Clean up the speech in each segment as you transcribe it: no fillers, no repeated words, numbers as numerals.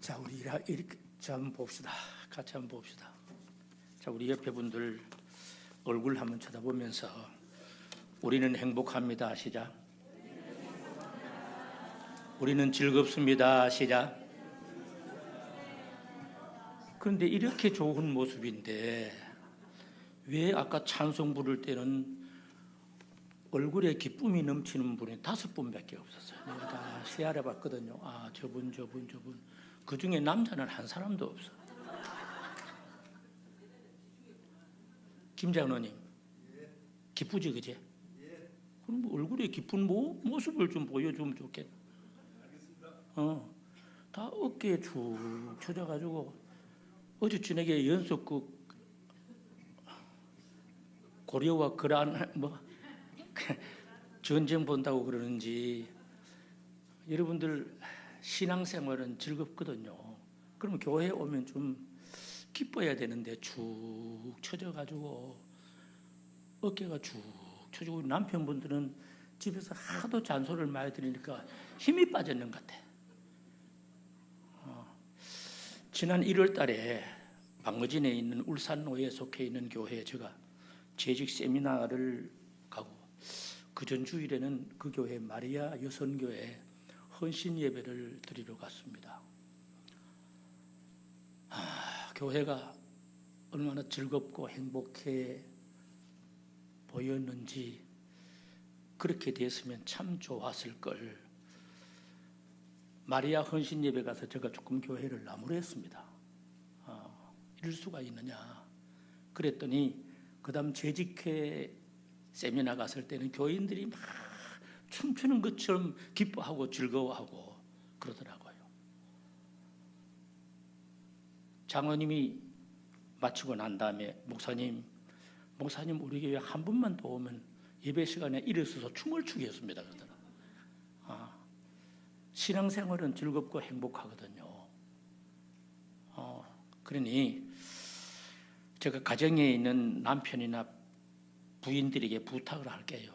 자, 우리 이렇게 한번 봅시다. 같이 한번 봅시다. 자, 우리 옆에 분들 얼굴 한번 쳐다보면서 우리는 행복합니다. 시작. 우리는 즐겁습니다. 시작. 그런데 이렇게 좋은 모습인데 왜 아까 찬송 부를 때는 얼굴에 기쁨이 넘치는 분이 5분밖에 없었어요. 내가 다 시야해 봤거든요. 아, 저분. 그 중에 남자는 한 사람도 없어. 김 장로님, 기쁘지, 그제? 그럼 얼굴에 기쁜 모습을 좀 보여주면 좋겠네. 다 어깨에 축 처져가지고 어제 저녁에 연속극 고려와 거란 전쟁 본다고 그러는지 여러분들 신앙생활은 즐겁거든요. 그러면 교회에 오면 좀 기뻐야 되는데 축 처져가지고 어깨가 축 처지고 남편분들은 집에서 하도 잔소리를 많이 들으니까 힘이 빠졌는 것 같아. 지난 1월 달에 방어진에 있는 울산노회에 속해 있는 교회에 제가 재직 세미나를 가고 그 전 주일에는 그 교회 마리아 여선교회 헌신 예배를 드리러 갔습니다. 교회가 얼마나 즐겁고 행복해 보였는지 그렇게 됐으면 참 좋았을 걸. 마리아 헌신 예배 가서 제가 조금 교회를 나무랬습니다. 이럴 수가 있느냐. 그랬더니 그 다음 재직회 세미나 갔을 때는 교인들이 막 춤추는 것처럼 기뻐하고 즐거워하고 그러더라고요. 장로님이 마치고 난 다음에 목사님 우리 교회 한 분만 더 오면 예배 시간에 일어서서 춤을 추겠습니다. 그러더라고요. 신앙생활은 즐겁고 행복하거든요. 그러니 제가 가정에 있는 남편이나 부인들에게 부탁을 할게요.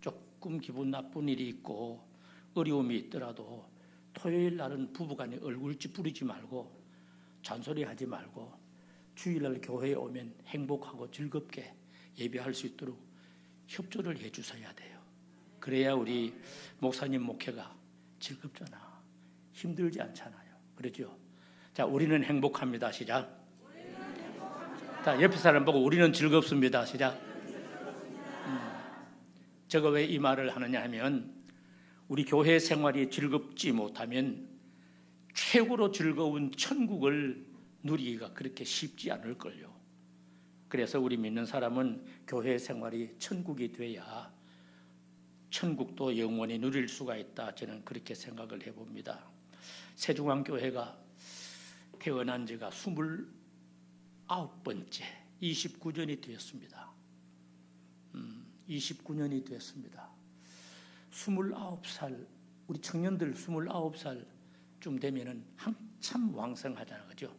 조금 기분 나쁜 일이 있고 어려움이 있더라도 토요일 날은 부부간에 얼굴 찌푸리지 말고 잔소리하지 말고 주일날 교회에 오면 행복하고 즐겁게 예배할 수 있도록 협조를 해주셔야 돼요. 그래야 우리 목사님 목회가 즐겁잖아. 힘들지 않잖아요. 그렇죠? 자, 우리는 행복합니다. 시작. 자, 옆에 사람 보고 우리는 즐겁습니다. 시작. 제가 왜 이 말을 하느냐 하면 우리 교회 생활이 즐겁지 못하면 최고로 즐거운 천국을 누리기가 그렇게 쉽지 않을걸요. 그래서 우리 믿는 사람은 교회 생활이 천국이 돼야 천국도 영원히 누릴 수가 있다. 저는 그렇게 생각을 해봅니다. 세중앙교회가 태어난 지가 29번째 29년이 되었습니다. 29년이 됐습니다. 29살 우리 청년들 29살쯤 되면은 한참 왕성하잖아요. 그죠?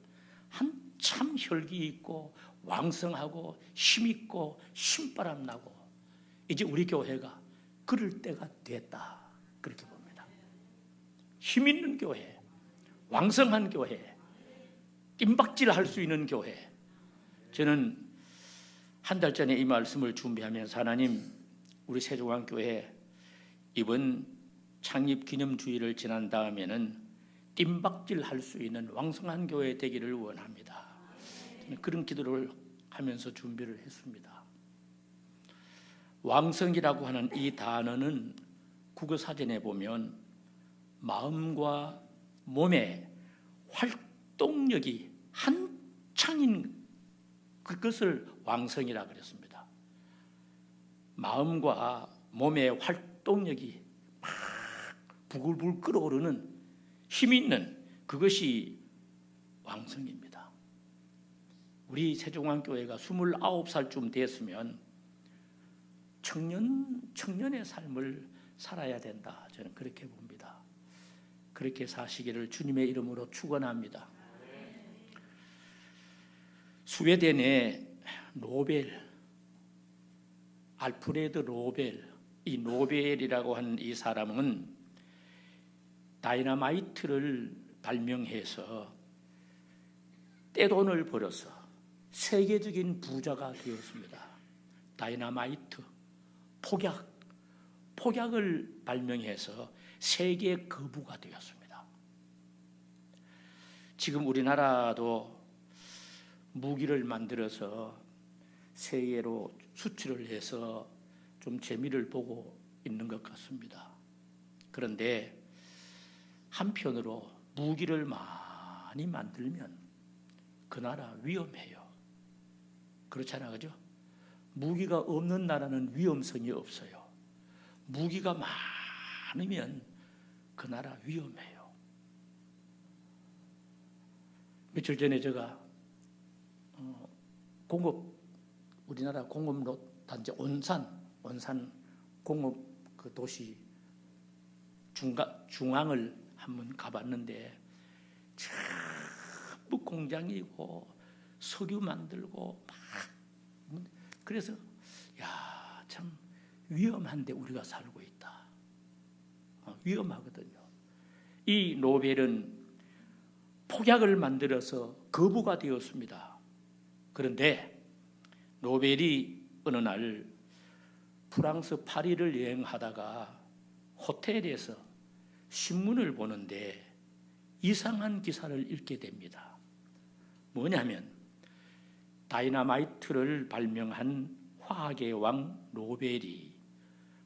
한참 혈기 있고 왕성하고 힘 있고 신바람 나고 이제 우리 교회가 그럴 때가 됐다. 그렇게 봅니다. 힘 있는 교회, 왕성한 교회, 뜀박질 할 수 있는 교회. 저는 한 달 전에 이 말씀을 준비하면서 하나님, 우리 세종왕교회 이번 창립 기념주일을 지난 다음에는 뜀박질 할 수 있는 왕성한 교회 되기를 원합니다. 저는 그런 기도를 하면서 준비를 했습니다. 왕성이라고 하는 이 단어는 국어사전에 보면 마음과 몸의 활동력이 한창인 그것을 왕성이라 그랬습니다. 마음과 몸의 활동력이 막 부글부글 끓어오르는 힘 있는 그것이 왕성입니다. 우리 세종왕교회가 29살쯤 됐으면 청년의 삶을 살아야 된다. 저는 그렇게 봅니다. 그렇게 사시기를 주님의 이름으로 축원합니다. 스웨덴의 알프레드 노벨, 이 노벨이라고 하는 이 사람은 다이너마이트를 발명해서 떼돈을 벌어서 세계적인 부자가 되었습니다. 다이너마이트, 폭약을 발명해서 세계 거부가 되었습니다. 지금 우리나라도 무기를 만들어서 세계로 수출을 해서 좀 재미를 보고 있는 것 같습니다. 그런데 한편으로 무기를 많이 만들면 그 나라 위험해요. 그렇잖아요, 그죠? 무기가 없는 나라는 위험성이 없어요. 무기가 많으면 그 나라 위험해요. 며칠 전에 제가 우리나라 공업단지 온산 공업 그 도시 중앙을 한번 가봤는데 전부 공장이고 석유 만들고 막 그래서 참 위험한데 우리가 살고 있다. 위험하거든요. 이 노벨은 폭약을 만들어서 거부가 되었습니다. 그런데 노벨이 어느 날 프랑스 파리를 여행하다가 호텔에서 신문을 보는데 이상한 기사를 읽게 됩니다. 뭐냐면 다이너마이트를 발명한 화학의 왕 노벨이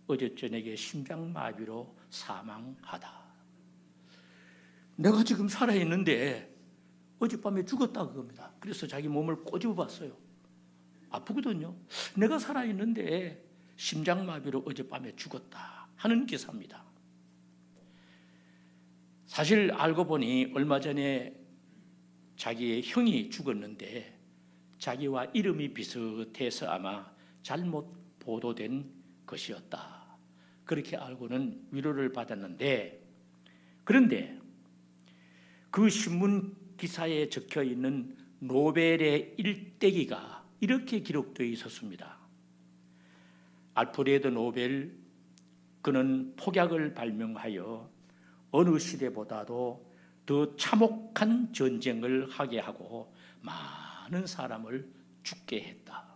어제 저녁에 심장마비로 사망하다. 내가 지금 살아있는데 어젯밤에 죽었다 그겁니다. 그래서 자기 몸을 꼬집어봤어요. 아프거든요. 내가 살아있는데 심장마비로 어젯밤에 죽었다 하는 기사입니다. 사실 알고 보니 얼마 전에 자기의 형이 죽었는데 자기와 이름이 비슷해서 아마 잘못 보도된 것이었다. 그렇게 알고는 위로를 받았는데, 그런데 그 신문 기사에 적혀 있는 노벨의 일대기가 이렇게 기록되어 있었습니다. 알프레드 노벨, 그는 폭약을 발명하여 어느 시대보다도 더 참혹한 전쟁을 하게 하고 많은 사람을 죽게 했다.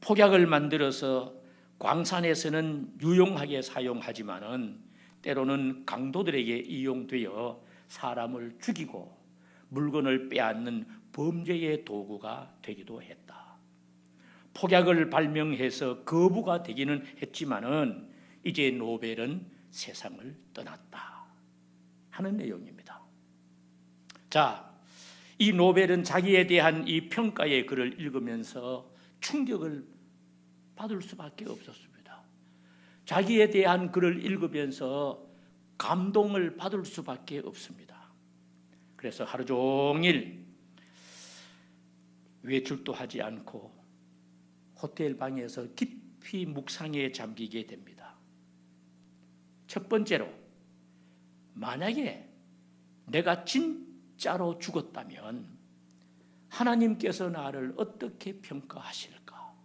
폭약을 만들어서 광산에서는 유용하게 사용하지만은 때로는 강도들에게 이용되어 사람을 죽이고 물건을 빼앗는 범죄의 도구가 되기도 했다. 폭약을 발명해서 거부가 되기는 했지만은 이제 노벨은 세상을 떠났다 하는 내용입니다. 자, 이 노벨은 자기에 대한 이 평가의 글을 읽으면서 충격을 받을 수밖에 없었습니다. 자기에 대한 글을 읽으면서 감동을 받을 수밖에 없습니다. 그래서 하루 종일 외출도 하지 않고 호텔 방에서 깊이 묵상에 잠기게 됩니다. 첫 번째로, 만약에 내가 진짜로 죽었다면 하나님께서 나를 어떻게 평가하실까?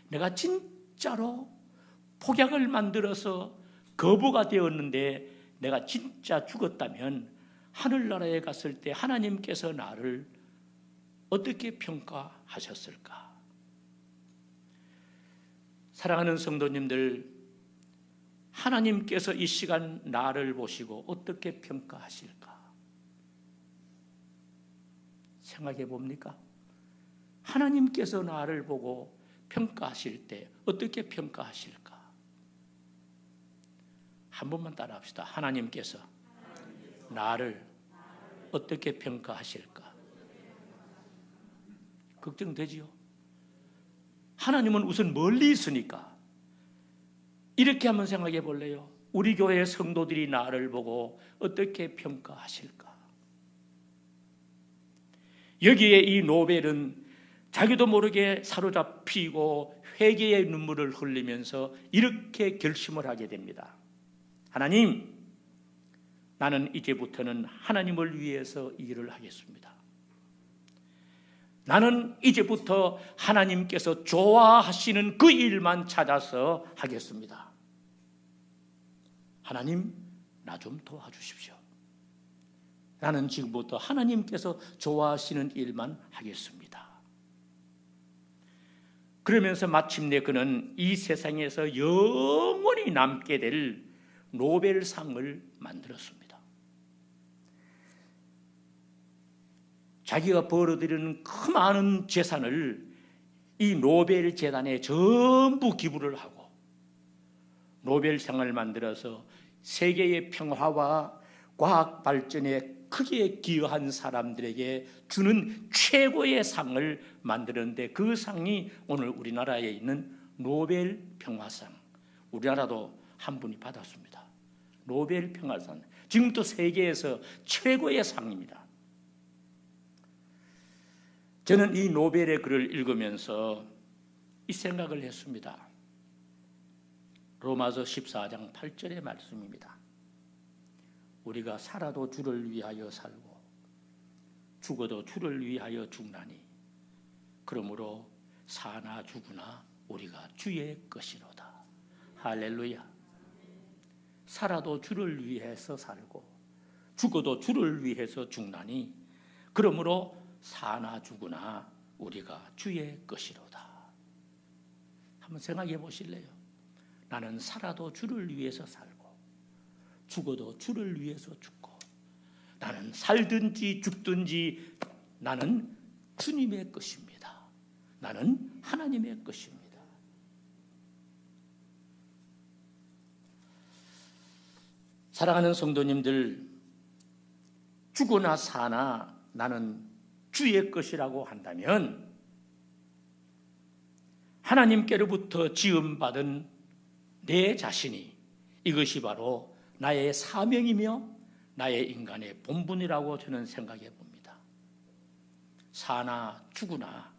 내가 진짜로 폭약을 만들어서 거부가 되었는데 내가 진짜 죽었다면 하늘나라에 갔을 때 하나님께서 나를 어떻게 평가하셨을까? 사랑하는 성도님들, 하나님께서 이 시간 나를 보시고 어떻게 평가하실까? 생각해 봅니까? 하나님께서 나를 보고 평가하실 때 어떻게 평가하실까? 한 번만 따라합시다. 하나님께서 나를 어떻게 평가하실까? 걱정되지요? 하나님은 우선 멀리 있으니까. 이렇게 한번 생각해 볼래요? 우리 교회 성도들이 나를 보고 어떻게 평가하실까? 여기에 이 노벨은 자기도 모르게 사로잡히고 회개의 눈물을 흘리면서 이렇게 결심을 하게 됩니다. 하나님, 나는 이제부터는 하나님을 위해서 일을 하겠습니다. 나는 이제부터 하나님께서 좋아하시는 그 일만 찾아서 하겠습니다. 하나님, 나 좀 도와주십시오. 나는 지금부터 하나님께서 좋아하시는 일만 하겠습니다. 그러면서 마침내 그는 이 세상에서 영원히 남게 될 노벨상을 만들었습니다. 자기가 벌어들이는 그 많은 재산을 이 노벨 재단에 전부 기부를 하고 노벨상을 만들어서 세계의 평화와 과학 발전에 크게 기여한 사람들에게 주는 최고의 상을 만드는데 그 상이 오늘 우리나라에 있는 노벨 평화상. 우리나라도 한 분이 받았습니다. 노벨 평화상. 지금도 세계에서 최고의 상입니다. 저는 이 노벨의 글을 읽으면서 이 생각을 했습니다. 로마서 14장 8절의 말씀입니다. 우리가 살아도 주를 위하여 살고 죽어도 주를 위하여 죽나니 그러므로 사나 죽으나 우리가 주의 것이로다. 할렐루야. 살아도 주를 위해서 살고 죽어도 주를 위해서 죽나니 그러므로 사나 죽으나 우리가 주의 것이로다. 한번 생각해 보실래요? 나는 살아도 주를 위해서 살고 죽어도 주를 위해서 죽고 나는 살든지 죽든지 나는 주님의 것입니다. 나는 하나님의 것입니다. 사랑하는 성도님들, 죽으나 사나 나는 주의 것이라고 한다면 하나님께로부터 지음받은 내 자신이 이것이 바로 나의 사명이며 나의 인간의 본분이라고 저는 생각해 봅니다. 사나 죽으나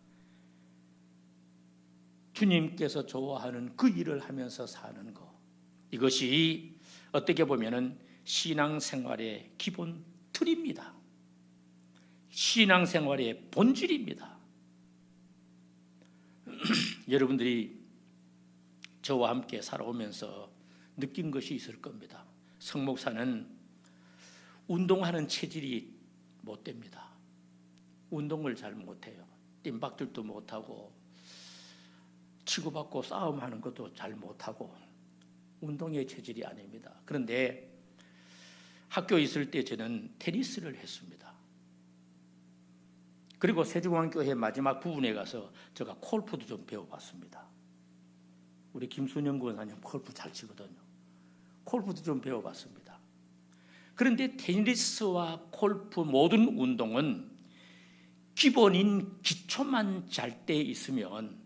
주님께서 좋아하는 그 일을 하면서 사는 것, 이것이 어떻게 보면은 신앙생활의 기본 틀입니다. 신앙생활의 본질입니다. 여러분들이 저와 함께 살아오면서 느낀 것이 있을 겁니다. 성 목사는 운동하는 체질이 못 됩니다. 운동을 잘 못해요. 뜀박질도 못하고 치고받고 싸움하는 것도 잘 못하고 운동의 체질이 아닙니다. 그런데 학교에 있을 때 저는 테니스를 했습니다. 그리고 세종왕교회 마지막 부분에 가서 제가 골프도 좀 배워봤습니다. 우리 김순영 권사님 골프 잘 치거든요. 골프도 좀 배워봤습니다. 그런데 테니스와 골프 모든 운동은 기본인 기초만 잘 돼 있으면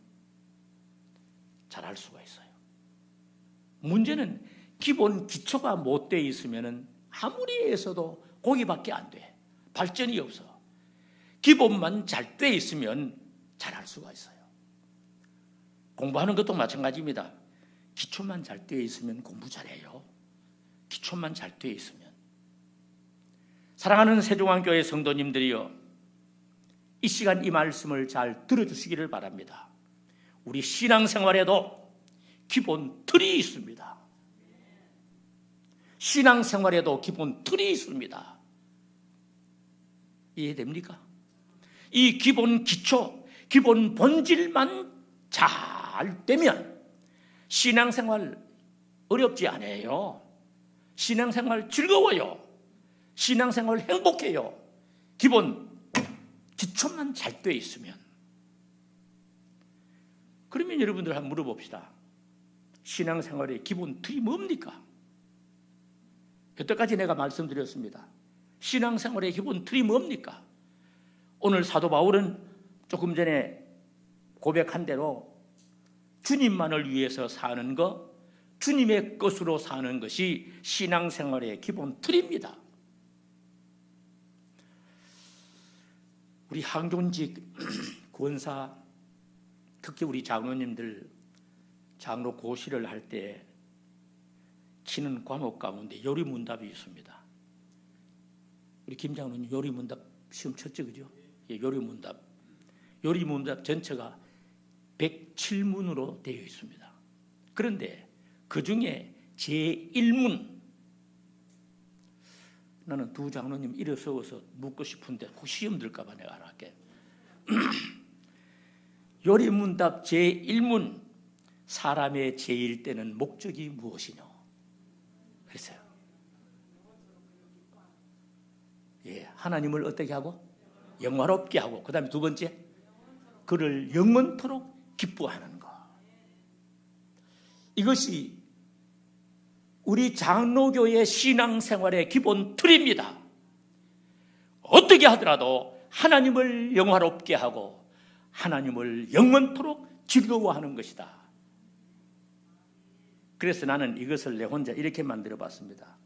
잘할 수가 있어요. 문제는 기본 기초가 못 돼 있으면 아무리 해서도 거기밖에 안 돼. 발전이 없어. 기본만 잘 돼 있으면 잘할 수가 있어요. 공부하는 것도 마찬가지입니다. 기초만 잘 돼 있으면 공부 잘해요. 기초만 잘 돼 있으면. 사랑하는 세종왕교회 성도님들이여, 이 시간 이 말씀을 잘 들어주시기를 바랍니다. 우리 신앙생활에도 기본 틀이 있습니다. 신앙생활에도 기본 틀이 있습니다. 이해됩니까? 이 기본 기초, 기본 본질만 잘 되면 신앙생활 어렵지 않아요. 신앙생활 즐거워요. 신앙생활 행복해요. 기본 기초만 잘 돼 있으면. 그러면 여러분들 한번 물어봅시다. 신앙생활의 기본 틀이 뭡니까? 여태까지 내가 말씀드렸습니다. 신앙생활의 기본 틀이 뭡니까? 오늘 사도 바울은 조금 전에 고백한 대로 주님만을 위해서 사는 것, 주님의 것으로 사는 것이 신앙생활의 기본 틀입니다. 우리 항존직 권사, 특히 우리 장로님들 장로 고시를 할 때 치는 과목 가운데 요리문답이 있습니다. 우리 김 장로님 요리문답 시험 쳤죠, 그죠? 예, 요리문답. 요리문답 전체가 107문으로 되어 있습니다. 그런데 그 중에 제1문, 나는 두 장로님 일어서서 묻고 싶은데 혹 시험 들까 봐 내가 안 할게. 요리문답 제1문, 사람의 제일 때는 목적이 무엇이뇨? 그랬어요. 예, 하나님을 어떻게 하고? 영화롭게 하고, 그 다음에 두 번째, 그를 영원토록 기뻐하는 것. 이것이 우리 장로교의 신앙생활의 기본 틀입니다. 어떻게 하더라도 하나님을 영화롭게 하고 하나님을 영원토록 즐거워하는 것이다. 그래서 나는 이것을 내 혼자 이렇게 만들어 봤습니다.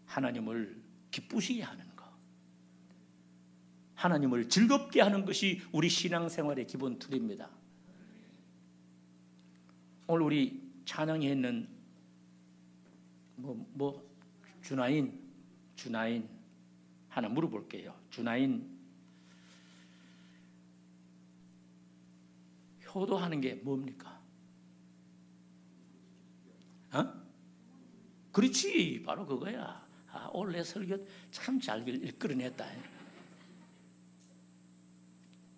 하나님을 기쁘시게 하는 것, 하나님을 즐겁게 하는 것이 우리 신앙생활의 기본 틀입니다. 오늘 우리 찬양에 있는 주나인 하나 물어볼게요. 주나인, 효도하는 게 뭡니까? 그렇지, 바로 그거야. 오늘 내 설교 참 잘 이끌어냈다.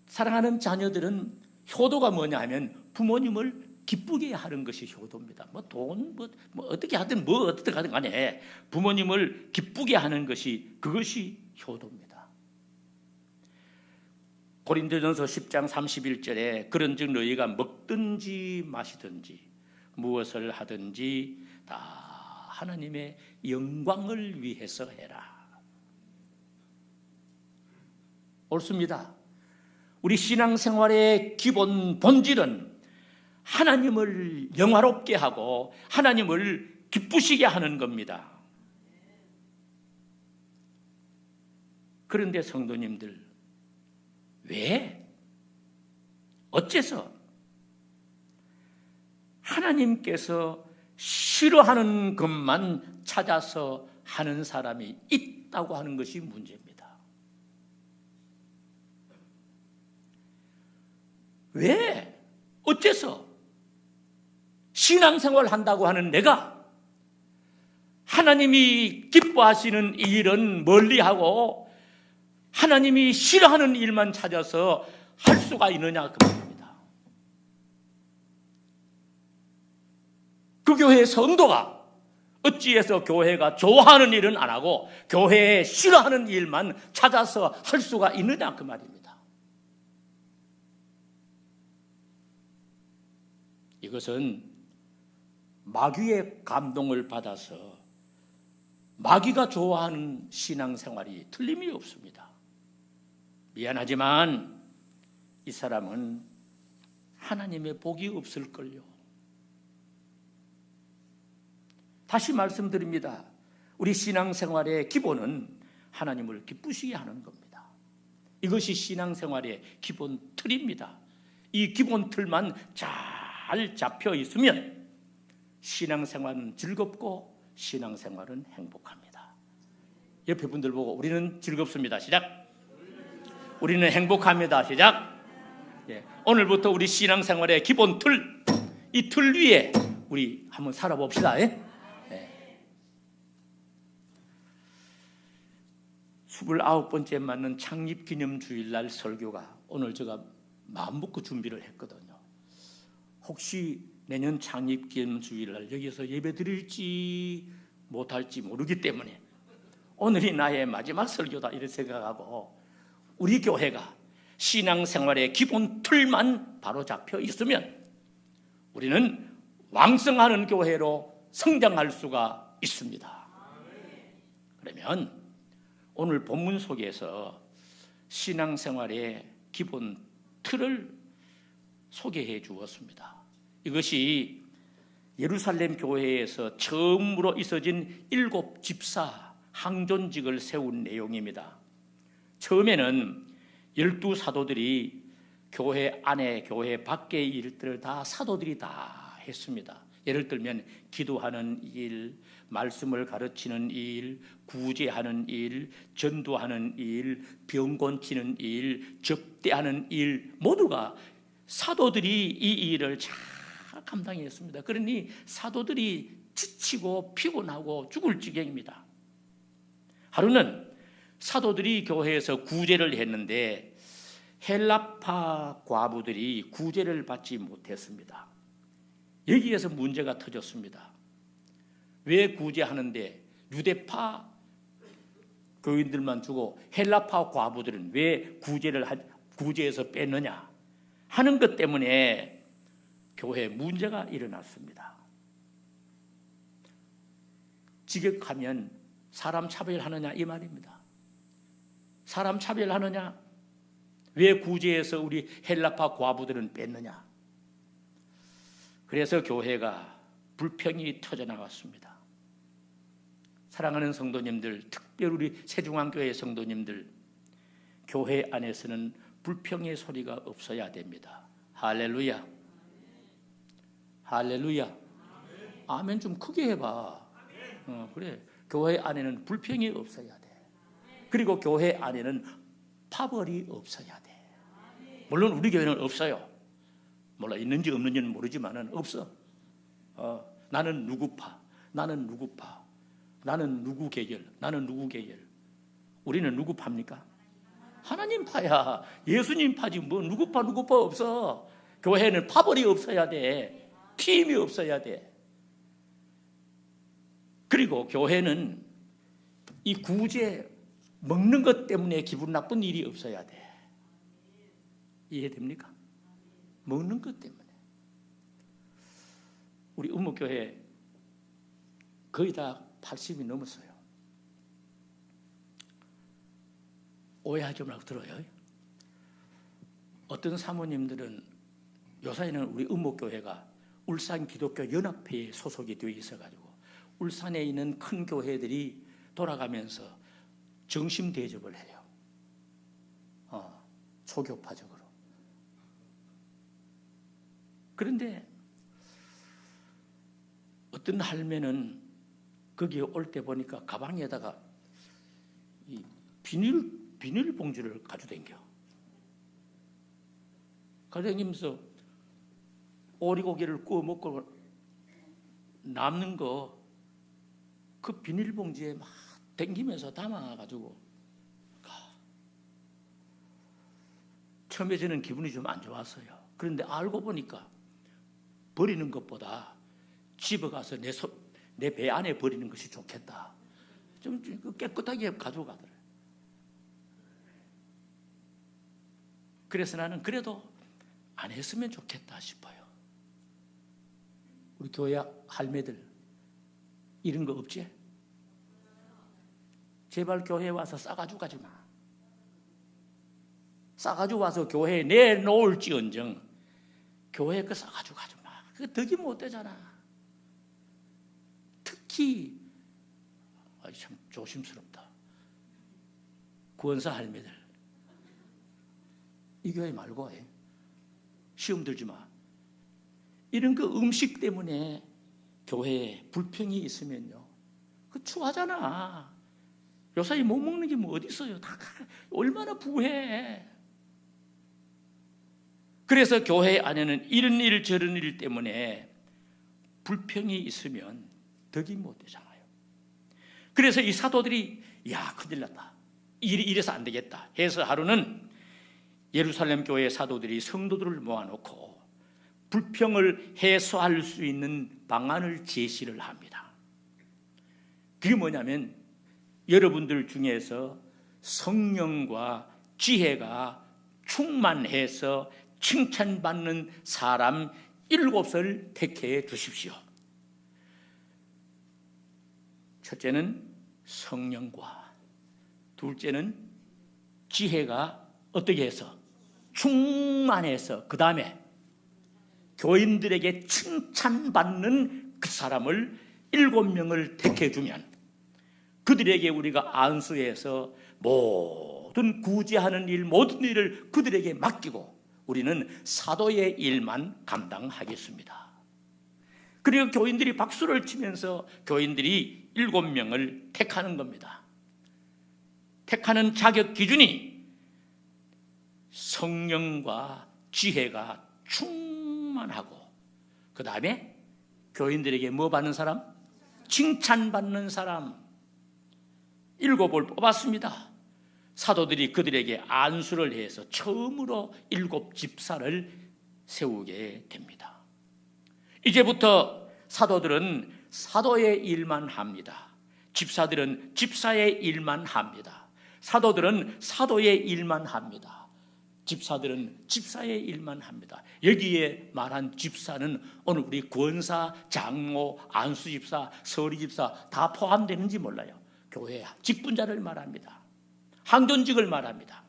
사랑하는 자녀들은 효도가 뭐냐 하면 부모님을 기쁘게 하는 것이 효도입니다. 어떻게 하든 어떻게 하든 간에 부모님을 기쁘게 하는 것이, 그것이 효도입니다. 고린도전서 10장 31절에 그런즉 너희가 먹든지 마시든지 무엇을 하든지 다 하나님의 영광을 위해서 해라. 옳습니다. 우리 신앙생활의 기본 본질은 하나님을 영화롭게 하고 하나님을 기쁘시게 하는 겁니다. 그런데 성도님들, 왜? 어째서 하나님께서 싫어하는 것만 찾아서 하는 사람이 있다고 하는 것이 문제입니다. 왜? 어째서 신앙생활 한다고 하는 내가 하나님이 기뻐하시는 일은 멀리하고 하나님이 싫어하는 일만 찾아서 할 수가 있느냐, 그 말입니다. 그 교회의 성도가 어찌해서 교회가 좋아하는 일은 안 하고 교회에 싫어하는 일만 찾아서 할 수가 있느냐, 그 말입니다. 이것은 마귀의 감동을 받아서 마귀가 좋아하는 신앙생활이 틀림이 없습니다. 미안하지만 이 사람은 하나님의 복이 없을걸요. 다시 말씀드립니다. 우리 신앙생활의 기본은 하나님을 기쁘시게 하는 겁니다. 이것이 신앙생활의 기본 틀입니다. 이 기본 틀만 잘 잡혀 있으면 신앙생활은 즐겁고 신앙생활은 행복합니다. 옆에 분들 보고 우리는 즐겁습니다. 시작. 우리는 행복합니다. 시작. 예. 오늘부터 우리 신앙생활의 기본 틀, 이 틀 위에 우리 한번 살아봅시다. 예? 29번째 맞는 창립기념주일날 설교가 오늘 제가 마음 먹고 준비를 했거든요. 혹시 내년 창립기념주일날 여기서 예배 드릴지 못할지 모르기 때문에 오늘이 나의 마지막 설교다 이렇게 생각하고, 우리 교회가 신앙생활의 기본 틀만 바로 잡혀 있으면 우리는 왕성하는 교회로 성장할 수가 있습니다. 그러면 오늘 본문 속에서 신앙생활의 기본 틀을 소개해 주었습니다. 이것이 예루살렘 교회에서 처음으로 있어진 7 집사 항존직을 세운 내용입니다. 처음에는 12 사도들이 교회 안에 교회 밖의 일들을 다 사도들이 다 했습니다. 예를 들면 기도하는 일, 말씀을 가르치는 일, 구제하는 일, 전도하는 일, 병 고치는 일, 접대하는 일, 모두가 사도들이 이 일을 잘 감당했습니다. 그러니 사도들이 지치고 피곤하고 죽을 지경입니다. 하루는 사도들이 교회에서 구제를 했는데 헬라파 과부들이 구제를 받지 못했습니다. 여기에서 문제가 터졌습니다. 왜 구제하는데 유대파 교인들만 주고 헬라파 과부들은 왜 구제에서 뺐느냐 하는 것 때문에 교회에 문제가 일어났습니다. 직역하면 사람 차별하느냐 이 말입니다. 사람 차별하느냐? 왜 구제에서 우리 헬라파 과부들은 뺐느냐? 그래서 교회가 불평이 터져나왔습니다. 사랑하는 성도님들, 특별히 우리 세중앙교회 성도님들, 교회 안에서는 불평의 소리가 없어야 됩니다. 할렐루야. 할렐루야. 아멘 좀 크게 해봐. 그래. 교회 안에는 불평이 없어야 돼. 그리고 교회 안에는 파벌이 없어야 돼. 물론 우리 교회는 없어요. 몰라 있는지 없는지는 모르지만은 없어. 나는 누구파, 나는 누구파, 나는 누구 계열, 나는 누구 계열. 우리는 누구 파입니까? 하나님 파야. 예수님 파지 뭐 누구 파 누구 파 없어. 교회는 파벌이 없어야 돼. 팀이 없어야 돼. 그리고 교회는 이 구제 먹는 것 때문에 기분 나쁜 일이 없어야 돼. 이해됩니까? 먹는 것 때문에. 우리 음목교회 거의 다 80이 넘었어요. 오해하지 말고 들어요. 어떤 사모님들은 요사이는 우리 음목교회가 울산 기독교 연합회에 소속이 되어 있어가지고 울산에 있는 큰 교회들이 돌아가면서 정심 대접을 해요. 초교파적으로. 그런데 어떤 할매는 거기에 올 때 보니까 가방에다가 이 비닐 봉지를 가져다녀. 가져다니면서 오리고기를 구워 먹고 남는 거 그 비닐봉지에 막 댕기면서 담아가지고 가. 처음에 저는 기분이 좀 안 좋았어요. 그런데 알고 보니까 버리는 것보다 집에 가서 내 배 안에 버리는 것이 좋겠다. 좀 깨끗하게 가져가더래요. 그래서 나는 그래도 안 했으면 좋겠다 싶어요. 우리 교회 할매들 이런 거 없지? 제발 교회에 와서 싸가지고 가지 마. 싸가지고 와서 교회에 내놓을지언정 교회에 그 싸가지고 가지 마. 그거 덕이 못 되잖아. 특히 참 조심스럽다. 구원사 할매들 이 교회 말고 해. 시험 들지 마. 이런 그 음식 때문에 교회에 불평이 있으면요, 그 추하잖아. 요사이 못 먹는 게 뭐 어디 있어요? 다 얼마나 부해. 그래서 교회 안에는 이런 일 저런 일 때문에 불평이 있으면 덕이 못 되잖아요. 그래서 이 사도들이 야 큰일 났다. 이래서 안 되겠다 해서 하루는 예루살렘 교회 사도들이 성도들을 모아놓고 불평을 해소할 수 있는 방안을 제시를 합니다. 그게 뭐냐면 여러분들 중에서 성령과 지혜가 충만해서 칭찬받는 사람 7을 택해 주십시오. 첫째는 성령과, 둘째는 지혜가 어떻게 해서 충만해서, 그 다음에 교인들에게 칭찬받는 그 사람을 7명을 택해 주면 그들에게 우리가 안수해서 모든 구제하는 일, 모든 일을 그들에게 맡기고 우리는 사도의 일만 감당하겠습니다. 그리고 교인들이 박수를 치면서 교인들이 7명을 택하는 겁니다. 택하는 자격 기준이 성령과 지혜가 충만하고, 그 다음에 교인들에게 뭐 받는 사람? 칭찬받는 사람. 7을 뽑았습니다. 사도들이 그들에게 안수를 해서 처음으로 7집사를 세우게 됩니다. 이제부터 사도들은 사도의 일만 합니다. 집사들은 집사의 일만 합니다. 사도들은 사도의 일만 합니다. 집사들은 집사의 일만 합니다. 여기에 말한 집사는 오늘 우리 권사, 장로, 안수집사, 서리집사 다 포함되는지 몰라요. 교회 직분자를 말합니다. 항존직을 말합니다.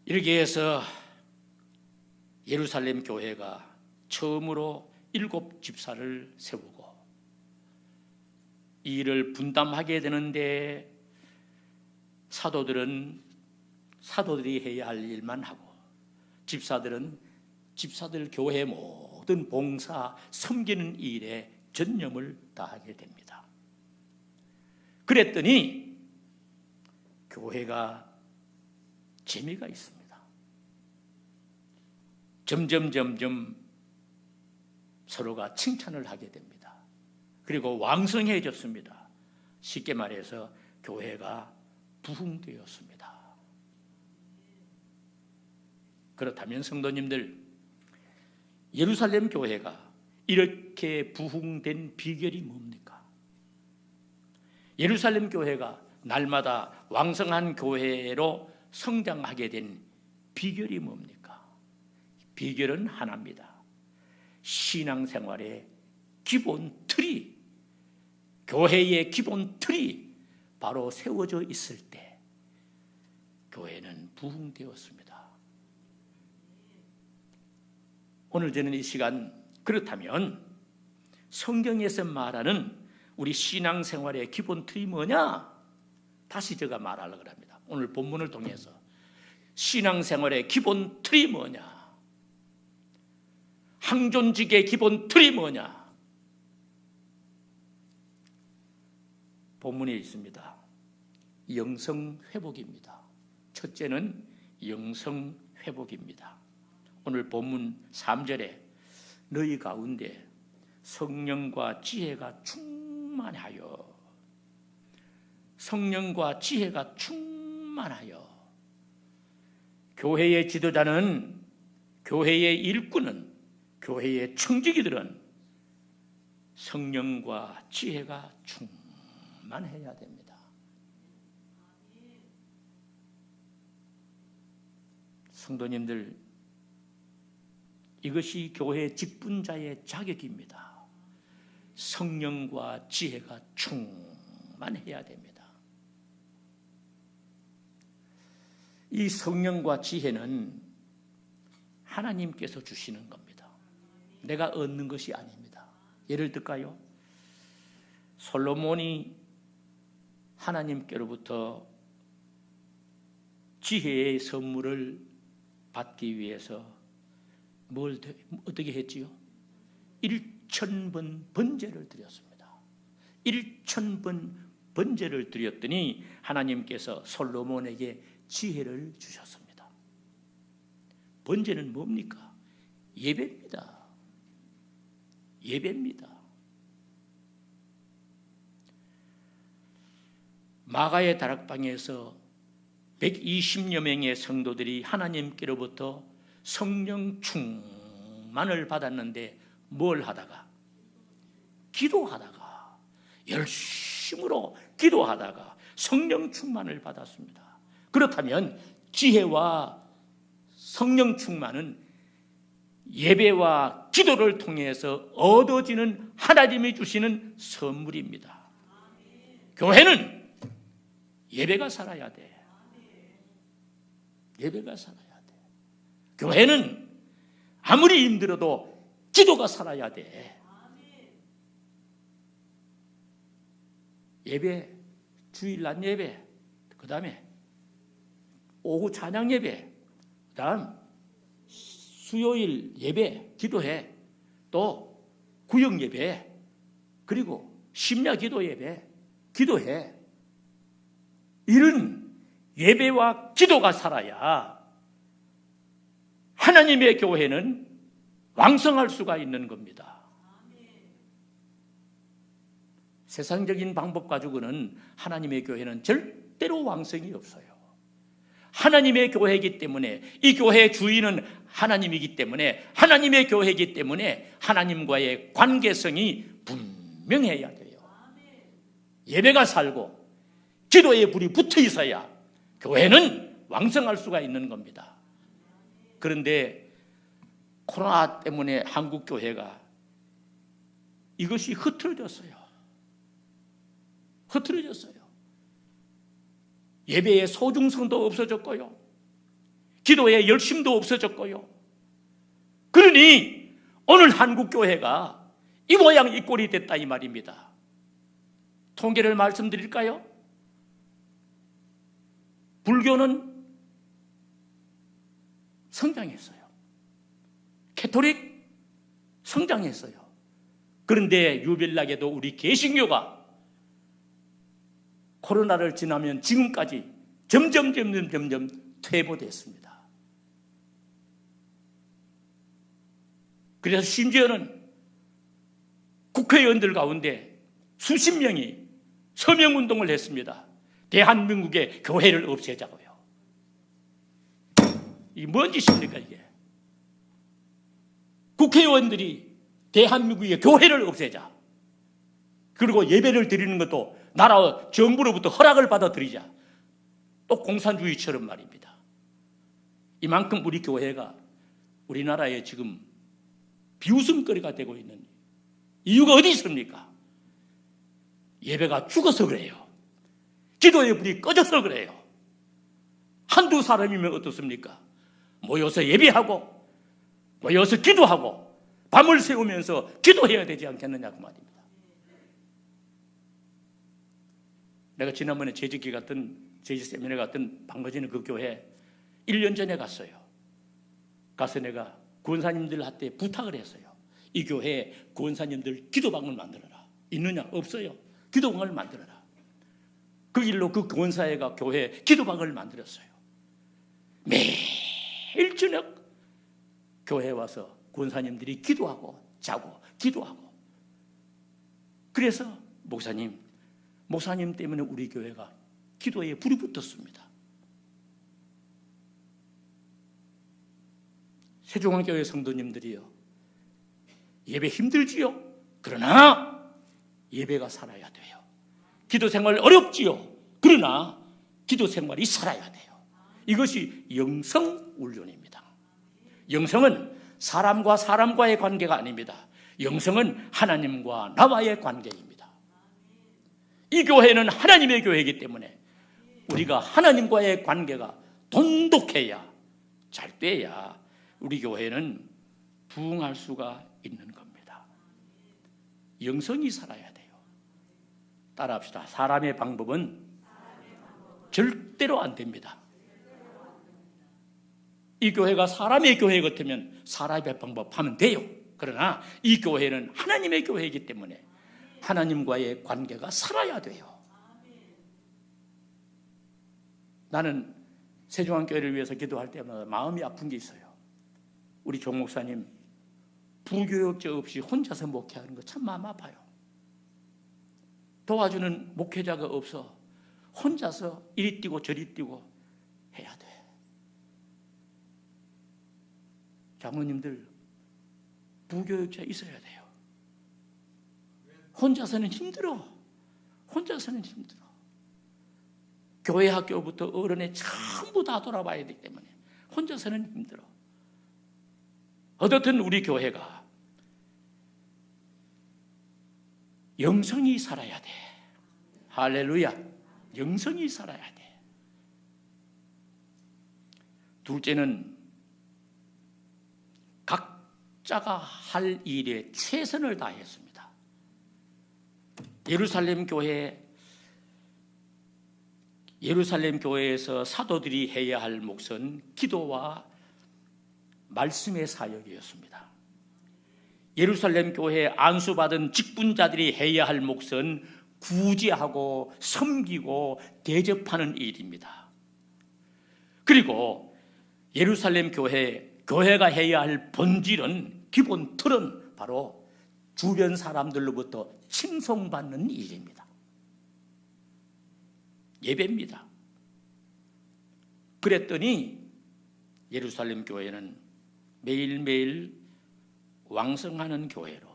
이렇게 해서 예루살렘 교회가 처음으로 7집사를 세우고 이 일을 분담하게 되는데 사도들은 사도들이 해야 할 일만 하고 집사들은 집사들 교회 모든 봉사, 섬기는 일에 전념을 다하게 됩니다. 그랬더니 교회가 재미가 있습니다. 점점 서로가 칭찬을 하게 됩니다. 그리고 왕성해졌습니다. 쉽게 말해서 교회가 부흥되었습니다. 그렇다면 성도님들, 예루살렘 교회가 이렇게 부흥된 비결이 뭡니까? 예루살렘 교회가 날마다 왕성한 교회로 성장하게 된 비결이 뭡니까? 비결은 하나입니다. 신앙생활의 기본 틀이, 교회의 기본 틀이 바로 세워져 있을 때 교회는 부흥되었습니다. 오늘 저는 이 시간, 그렇다면 성경에서 말하는 우리 신앙생활의 기본 틀이 뭐냐? 다시 제가 말하려고 합니다. 오늘 본문을 통해서 신앙생활의 기본 틀이 뭐냐? 항존직의 기본 틀이 뭐냐? 본문에 있습니다. 영성회복입니다. 첫째는 영성회복입니다. 오늘 본문 3절에 너희 가운데 성령과 지혜가 충만하여, 성령과 지혜가 충만하여. 교회의 지도자는, 교회의 일꾼은, 교회의 청지기들은 성령과 지혜가 충만해야 됩니다. 성도님들, 이것이 교회 직분자의 자격입니다. 성령과 지혜가 충만해야 됩니다. 이 성령과 지혜는 하나님께서 주시는 겁니다. 내가 얻는 것이 아닙니다. 예를 들까요? 솔로몬이 하나님께로부터 지혜의 선물을 받기 위해서 어떻게 했지요? 1000번 번제를 드렸습니다. 1000번 번제를 드렸더니 하나님께서 솔로몬에게 지혜를 주셨습니다. 번제는 뭡니까? 예배입니다. 예배입니다. 마가의 다락방에서 120여 명의 성도들이 하나님께로부터 성령 충만을 받았는데 뭘 하다가? 기도하다가, 열심으로 기도하다가 성령 충만을 받았습니다. 그렇다면 지혜와 성령 충만은 예배와 기도를 통해서 얻어지는 하나님이 주시는 선물입니다. 교회는 예배가 살아야 돼. 예배가 살아야 돼. 교회는 아무리 힘들어도 기도가 살아야 돼. 예배, 주일날 예배, 그 다음에 오후 찬양 예배, 그 다음 수요일 예배, 기도해. 또 구역 예배, 그리고 심야 기도 예배, 기도해. 이런 예배와 기도가 살아야 하나님의 교회는 왕성할 수가 있는 겁니다. 세상적인 방법 가지고는 하나님의 교회는 절대로 왕성이 없어요. 하나님의 교회이기 때문에, 이 교회의 주인은 하나님이기 때문에, 하나님의 교회이기 때문에 하나님과의 관계성이 분명해야 돼요. 예배가 살고 기도의 불이 붙어 있어야 교회는 왕성할 수가 있는 겁니다. 그런데 코로나 때문에 한국 교회가 이것이 흐트러졌어요. 예배의 소중성도 없어졌고요, 기도의 열심도 없어졌고요. 그러니 오늘 한국 교회가 이 모양 이 꼴이 됐다 이 말입니다. 통계를 말씀드릴까요? 불교는 성장했어요. 캐톨릭 성장했어요. 그런데 유별나게도 우리 개신교가 코로나를 지나면 지금까지 점점 퇴보됐습니다. 그래서 심지어는 국회의원들 가운데 수십 명이 서명운동을 했습니다. 대한민국의 교회를 없애자고요. 이게 뭔 짓입니까 이게? 국회의원들이 대한민국의 교회를 없애자, 그리고 예배를 드리는 것도 나라 정부로부터 허락을 받아 드리자, 또 공산주의처럼 말입니다. 이만큼 우리 교회가 우리나라에 지금 비웃음거리가 되고 있는 이유가 어디 있습니까? 예배가 죽어서 그래요. 기도의 불이 꺼져서 그래요. 한두 사람이면 어떻습니까? 모여서 예배하고 모여서 기도하고 밤을 새우면서 기도해야 되지 않겠느냐고 말입니다. 내가 지난번에 재직기 갔던, 재직 세미나 갔던 방거지는 그 교회 1년 전에 갔어요. 가서 내가 구원사님들한테 부탁을 했어요. 이 교회에 구원사님들 기도방을 만들어라. 있느냐? 없어요. 기도방을 만들어라. 그 일로 그 구원사회가 교회에 기도방을 만들었어요. 매일 저녁 교회에 와서 구원사님들이 기도하고 자고 기도하고. 그래서 목사님 때문에 우리 교회가 기도에 불이 붙었습니다. 세종안교회 성도님들이요, 예배 힘들지요? 그러나 예배가 살아야 돼요. 기도 생활 어렵지요? 그러나 기도 생활이 살아야 돼요. 이것이 영성훈련입니다. 영성은 사람과 사람과의 관계가 아닙니다. 영성은 하나님과 나와의 관계입니다. 이 교회는 하나님의 교회이기 때문에 우리가 하나님과의 관계가 돈독해야, 잘 돼야 우리 교회는 부흥할 수가 있는 겁니다. 영성이 살아야 돼요. 따라합시다. 사람의 방법은 절대로 안 됩니다. 이 교회가 사람의 교회 같으면 사람의 방법 하면 돼요. 그러나 이 교회는 하나님의 교회이기 때문에 하나님과의 관계가 살아야 돼요. 나는 세종안교회를 위해서 기도할 때마다 마음이 아픈 게 있어요. 우리 종 목사님 부교육자 없이 혼자서 목회하는 거 참 마음 아파요. 도와주는 목회자가 없어 혼자서 이리 뛰고 저리 뛰고 해야 돼. 장로님들 부교육자 있어야 돼요. 혼자서는 힘들어. 교회 학교부터 어른에 전부 다 돌아봐야 되기 때문에 혼자서는 힘들어. 어떻든 우리 교회가 영성이 살아야 돼. 할렐루야. 영성이 살아야 돼. 둘째는 각자가 할 일에 최선을 다했습니다. 예루살렘 교회에서 사도들이 해야 할 몫은 기도와 말씀의 사역이었습니다. 예루살렘 교회에 안수받은 직분자들이 해야 할 몫은 구제하고 섬기고 대접하는 일입니다. 그리고 예루살렘 교회가 해야 할 본질은, 기본 틀은 바로 주변 사람들로부터 칭송받는 일입니다. 예배입니다. 그랬더니 예루살렘 교회는 매일매일 왕성하는 교회로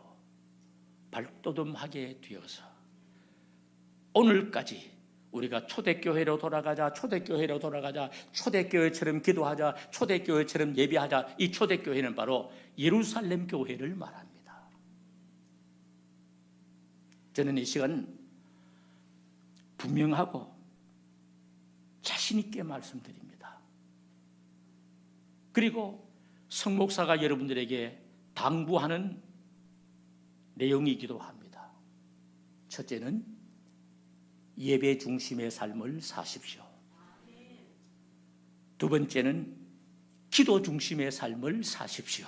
발돋움하게 되어서 오늘까지 우리가 초대교회로 돌아가자, 초대교회로 돌아가자, 초대교회처럼 기도하자, 초대교회처럼 예배하자. 이 초대교회는 바로 예루살렘 교회를 말합니다. 저는 이 시간 분명하고 자신 있게 말씀드립니다. 그리고 성목사가 여러분들에게 당부하는 내용이기도 합니다. 첫째는 예배 중심의 삶을 사십시오. 두 번째는 기도 중심의 삶을 사십시오.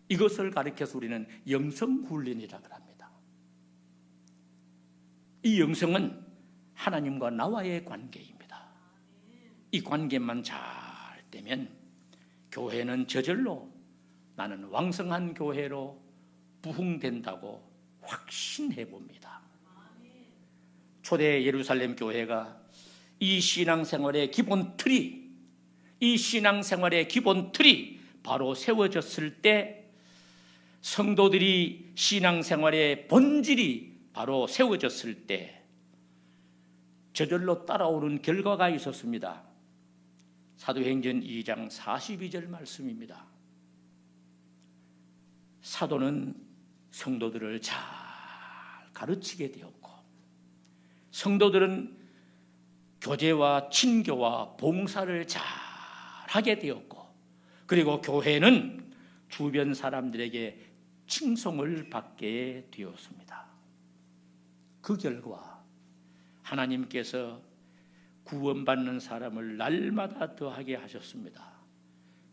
이것을 가리켜서 우리는 영성훈련이라고 합니다. 이 영성은 하나님과 나와의 관계입니다. 이 관계만 잘 되면 교회는 저절로 나는 왕성한 교회로 부흥된다고 확신해 봅니다. 초대 예루살렘 교회가 이 신앙생활의 기본 틀이, 이 신앙생활의 기본 틀이 바로 세워졌을 때 성도들이 신앙생활의 본질이 바로 세워졌을 때 저절로 따라오는 결과가 있었습니다. 사도행전 2장 42절 말씀입니다. 사도는 성도들을 잘 가르치게 되었고 성도들은 교제와 친교와 봉사를 잘 하게 되었고 그리고 교회는 주변 사람들에게 칭송을 받게 되었습니다. 그 결과 하나님께서 구원받는 사람을 날마다 더하게 하셨습니다.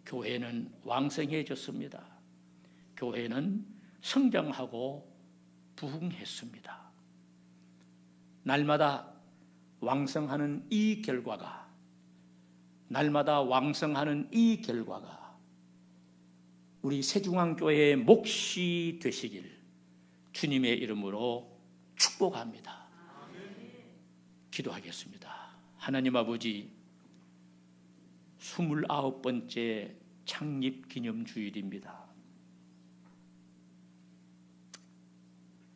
교회는 왕성해졌습니다. 교회는 성장하고 부흥했습니다. 날마다 왕성하는 이 결과가 우리 세중앙교회의 몫이 되시길 주님의 이름으로 축복합니다. 기도하겠습니다. 하나님 아버지, 29번째 창립기념주일입니다.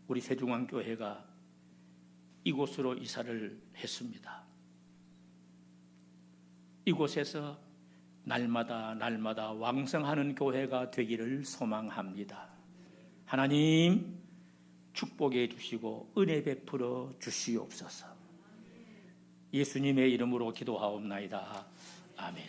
우리 세중앙교회가 이곳으로 이사를 했습니다. 이곳에서 날마다 왕성하는 교회가 되기를 소망합니다. 하나님 축복해 주시고 은혜 베풀어 주시옵소서. 예수님의 이름으로 기도하옵나이다. 아멘.